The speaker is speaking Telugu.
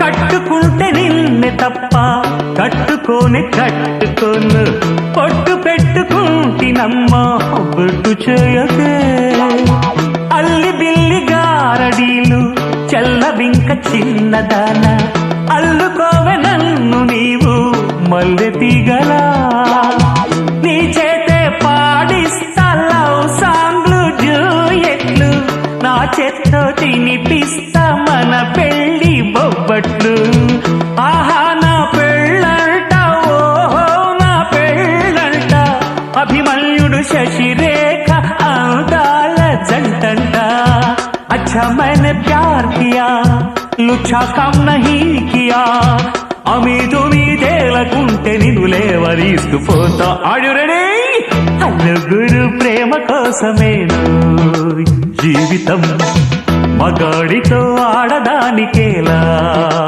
కట్టుకుంటే నిన్నే తప్ప కట్టుకోనే కట్టుకోను, పొట్టు పెట్టుకుంటినమ్మా బొట్టు చేయకే. అల్లి బిల్లి గారడీలు చల్లవింక చిన్నదాన, అల్లుకోవె నన్ను నీవు మల్లె తీగలా. నీ చేతే పాడిస్తా లవ్ సాంగ్లు జూయెట్లు, నా చేత్తో తినిపిస్తా మన పెళ్ళి బొబ్బట్లు. ఆహా నా పెళ్ళంట, ఓహో నా పెళ్ళంట, అభిమన్యుడు శశిరేఖ అందాల జంటంట. अच्छा मैंने प्यार किया, लुच्छा काम नहीं किया, అమీదు మీదేలకుంటే నిన్ను లేవరీస్తూ పోతా. Are you ready? అల్లుగురు ప్రేమ కోసమేను జీవితం, మగాడితో ఆడదానికేలా.